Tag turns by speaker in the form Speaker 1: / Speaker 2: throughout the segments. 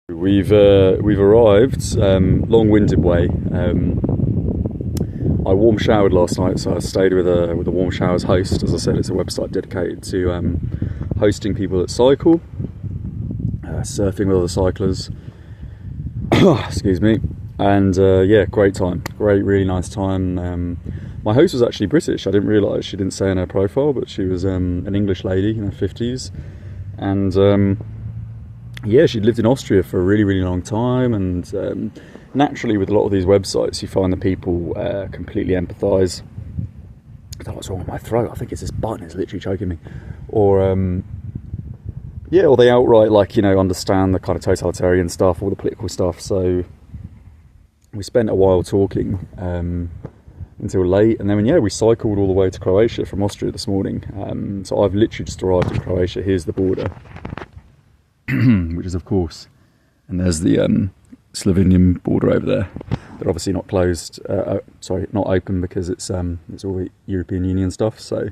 Speaker 1: We've arrived, long-winded way. I warm showered last night, so I stayed with a warm showers host. As I said, it's a website dedicated to hosting people that cycle, surfing with other cyclers. Excuse me. And yeah, great time, really nice time. My host was actually British. I didn't realise. She didn't say in her profile, but she was an English lady in her 50s, and yeah, she'd lived in Austria for a really long time, and naturally with a lot of these websites you find the people completely empathise. I don't know what's wrong with my throat. I think it's this button, it's literally choking me. Or yeah, or they outright, like, you know, understand the kind of totalitarian stuff, all the political stuff. So we spent a while talking until late, and then yeah, we cycled all the way to Croatia from Austria this morning. So I've literally just arrived in Croatia. Here's the border. Which is, of course, and there's the Slovenian border over there. They're obviously not closed, sorry, not open, because it's all the European Union stuff. So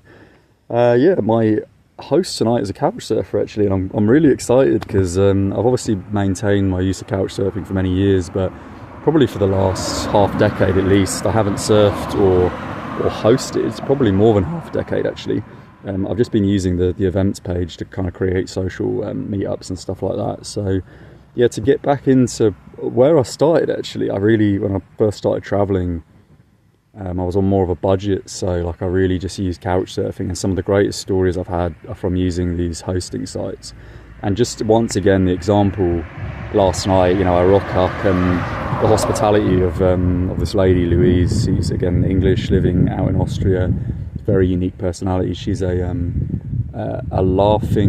Speaker 1: yeah, my host tonight is a couch surfer actually, and I'm really excited because I've obviously maintained my use of couch surfing for many years, but probably for the last half decade at least I haven't surfed or hosted, probably more than half a decade actually. I've just been using the events page to kind of create social meetups and stuff like that. So yeah, to get back into where I started actually, when I first started traveling, I was on more of a budget, so like I really just used couch surfing, and some of the greatest stories I've had are from using these hosting sites. And just once again, the example last night, you know, I rock up and the hospitality of this lady Louise, who's again English, living out in Austria. Very unique personality. She's a laughter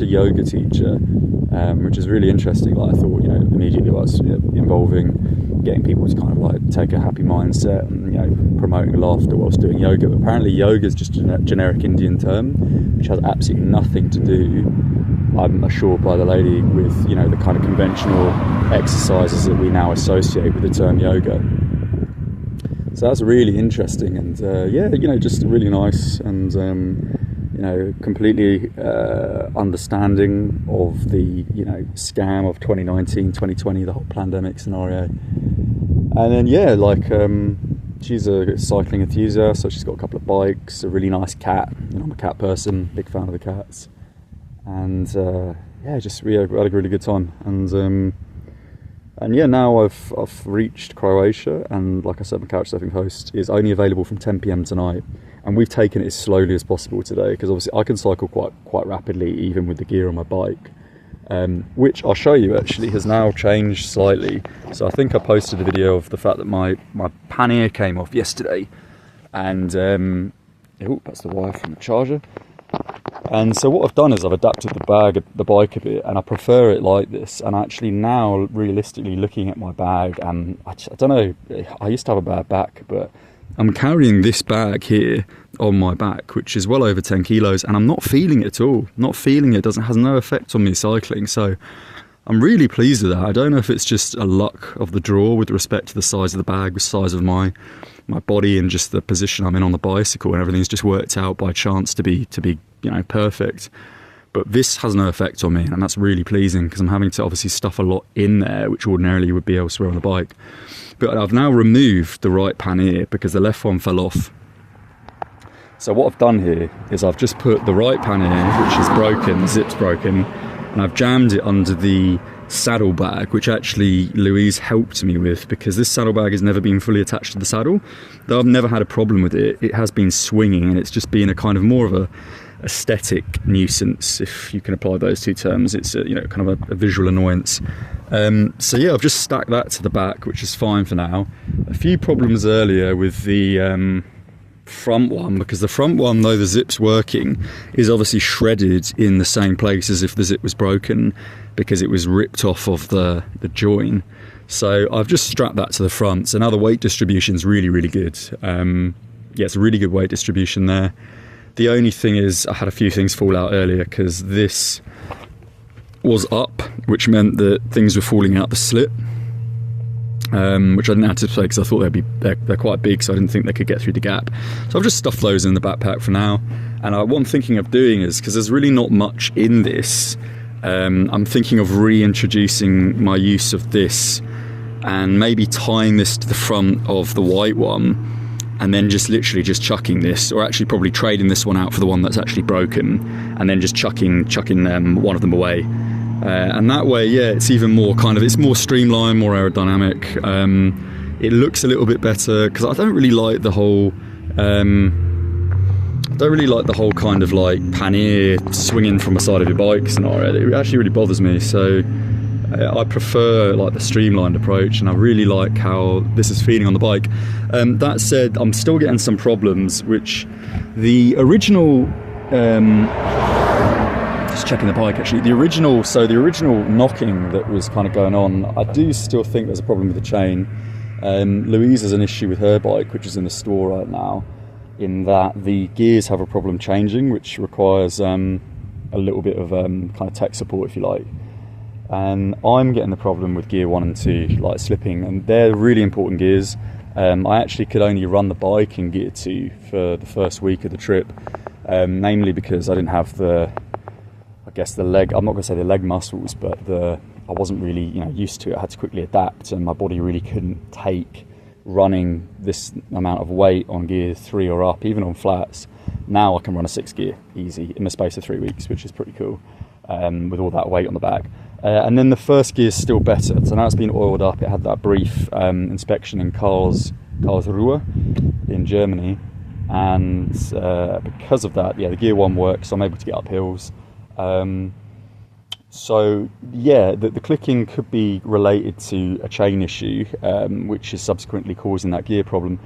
Speaker 1: yoga teacher, which is really interesting. Like I thought, you know, immediately was involving getting people to kind of like take a happy mindset and, you know, promoting laughter whilst doing yoga. But apparently yoga is just a generic Indian term, which has absolutely nothing to do, I'm assured by the lady, with, you know, the kind of conventional exercises that we now associate with the term yoga. So that's really interesting, and yeah, you know, just really nice, and you know, completely understanding of the, you know, scam of 2019, 2020, the whole pandemic scenario. And then yeah, like she's a cycling enthusiast, so she's got a couple of bikes, a really nice cat. You know, I'm a cat person, big fan of the cats, and yeah, just we had a really good time. And yeah, now I've reached Croatia, and like I said, my couchsurfing host is only available from 10 p.m. tonight, and we've taken it as slowly as possible today, because obviously I can cycle quite rapidly even with the gear on my bike, which I'll show you actually has now changed slightly. So I think I posted a video of the fact that my pannier came off yesterday, and oh, that's the wire from the charger. And so what I've done is I've adapted the bike a bit, and I prefer it like this. And actually now, realistically looking at my bag, and I don't know, I used to have a bad back, but I'm carrying this bag here on my back, which is well over 10 kilos, and I'm not feeling it at all. Not feeling it, has no effect on me cycling. So I'm really pleased with that. I don't know if it's just a luck of the draw with respect to the size of the bag, the size of my body, and just the position I'm in on the bicycle, and everything's just worked out by chance to be you know, perfect. But this has no effect on me, and that's really pleasing, because I'm having to obviously stuff a lot in there which ordinarily would be elsewhere on the bike. But I've now removed the right pannier because the left one fell off. So what I've done here is I've just put the right pannier, which is broken, the zip's broken, and I've jammed it under the saddlebag, which actually Louise helped me with, because this saddlebag has never been fully attached to the saddle. Though I've never had a problem with it, it has been swinging, and it's just been a kind of more of a aesthetic nuisance, if you can apply those two terms. It's you know, kind of a visual annoyance. So yeah, I've just stacked that to the back, which is fine for now. A few problems earlier with the front one, because the front one, though the zip's working, is obviously shredded in the same place as if the zip was broken, because it was ripped off of the join. So I've just strapped that to the front. So now the weight distribution is really good. Yeah, it's a really good weight distribution there. The only thing is I had a few things fall out earlier, because this was up, which meant that things were falling out the slit, which I didn't anticipate, because I thought they're quite big, so I didn't think they could get through the gap. So I've just stuffed those in the backpack for now. And what I'm thinking of doing is, because there's really not much in this, I'm thinking of reintroducing my use of this and maybe tying this to the front of the white one, and then just literally just chucking this, or actually probably trading this one out for the one that's actually broken, and then just chucking one of them away. And that way, yeah, it's even more it's more streamlined, more aerodynamic. It looks a little bit better, because I don't really like the whole kind of like pannier swinging from the side of your bike scenario. It actually really bothers me. So I prefer like the streamlined approach, and I really like how this is feeling on the bike. That said, I'm still getting some problems, which the original just checking the bike actually, the original knocking that was kind of going on, I do still think there's a problem with the chain. Louise has an issue with her bike, which is in the store right now, in that the gears have a problem changing, which requires a little bit of kind of tech support, if you like. And I'm getting the problem with gear 1 and 2, like slipping, and they're really important gears. I actually could only run the bike in gear 2 for the first week of the trip, namely because I didn't have the leg, I'm not going to say the leg muscles, but I wasn't really used to it. I had to quickly adapt, and my body really couldn't take running this amount of weight on gear 3 or up, even on flats. Now I can run a 6 gear easy in the space of 3 weeks, which is pretty cool, with all that weight on the back. And then the first gear is still better. So now it's been oiled up. It had that brief inspection in Karlsruhe in Germany, and because of that, yeah, the gear 1 works. So I'm able to get up hills. So yeah, the clicking could be related to a chain issue, which is subsequently causing that gear problem.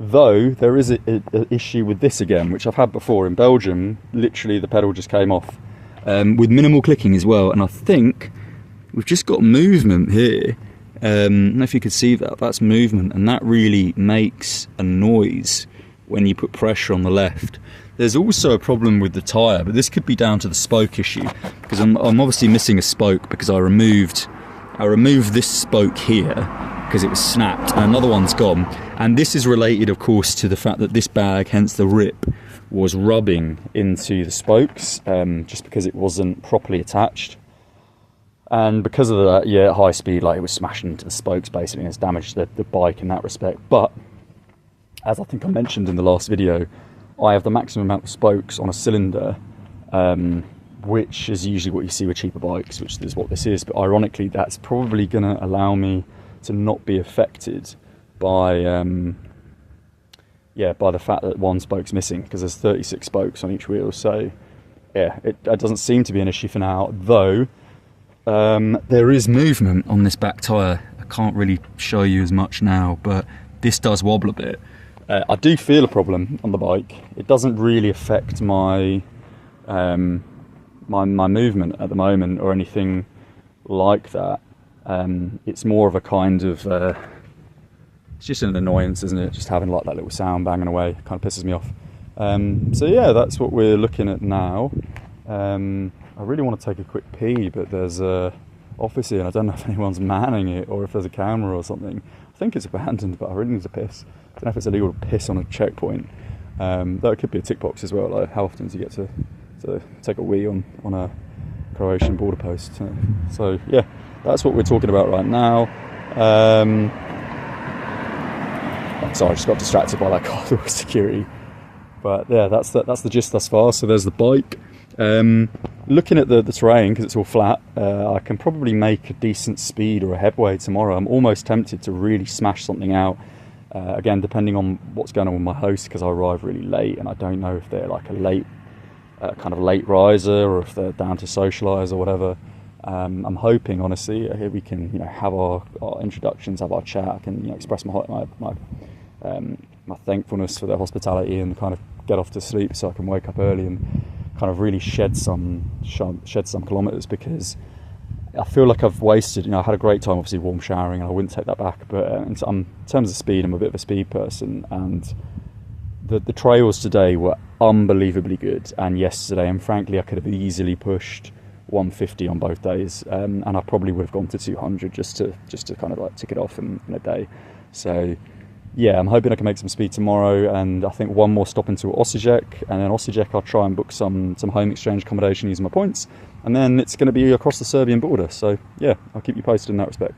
Speaker 1: Though there is an issue with this again, which I've had before in Belgium. Literally, the pedal just came off with minimal clicking as well. And I think we've just got movement here. I don't know if you could see that. That's movement, and that really makes a noise when you put pressure on the left. There's also a problem with the tyre, but this could be down to the spoke issue, because I'm obviously missing a spoke, because I removed this spoke here because it was snapped, and another one's gone. And this is related, of course, to the fact that this bag, hence the rip, was rubbing into the spokes, just because it wasn't properly attached. And because of that, yeah, at high speed, like, it was smashing into the spokes basically, and it's damaged the bike in that respect. But as I think I mentioned in the last video, I have the maximum amount of spokes on a cylinder, which is usually what you see with cheaper bikes, which is what this is. But ironically, that's probably going to allow me to not be affected by the fact that one spoke's missing, because there's 36 spokes on each wheel. So yeah, it doesn't seem to be an issue for now, though. There is movement on this back tyre. I can't really show you as much now, but this does wobble a bit. I do feel a problem on the bike. It doesn't really affect my my movement at the moment or anything like that. It's more of a kind of it's just an annoyance, isn't it? Just having like that little sound banging away kind of pisses me off. So yeah, that's what we're looking at now. I really want to take a quick pee, but there's a office here and I don't know if anyone's manning it or if there's a camera or something. I think it's abandoned, but I really need to piss. I don't know if it's illegal to piss on a checkpoint. Though it could be a tick box as well. Like, how often do you get to take a wee on a Croatian border post? So yeah, that's what we're talking about right now. Sorry, I just got distracted by that car with security. But yeah, that's the gist thus far. So there's the bike. Looking at the terrain, because it's all flat, I can probably make a decent speed or a headway tomorrow. I'm almost tempted to really smash something out. Again, depending on what's going on with my host, because I arrive really late and I don't know if they're like a late riser or if they're down to socialise or whatever. I'm hoping, honestly, here we can have our introductions, have our chat. I can express my thankfulness for their hospitality and kind of get off to sleep so I can wake up early and kind of really shed some kilometres, because I feel like I've wasted, I had a great time obviously warm showering, and I wouldn't take that back, but in terms of speed, I'm a bit of a speed person, and the trails today were unbelievably good, and yesterday, and frankly I could have easily pushed 150 on both days, and I probably would have gone to 200 just to kind of like tick it off in a day. So yeah, I'm hoping I can make some speed tomorrow, and I think one more stop into Osijek, and then Osijek I'll try and book some home exchange accommodation using my points, and then it's going to be across the Serbian border. So yeah, I'll keep you posted in that respect.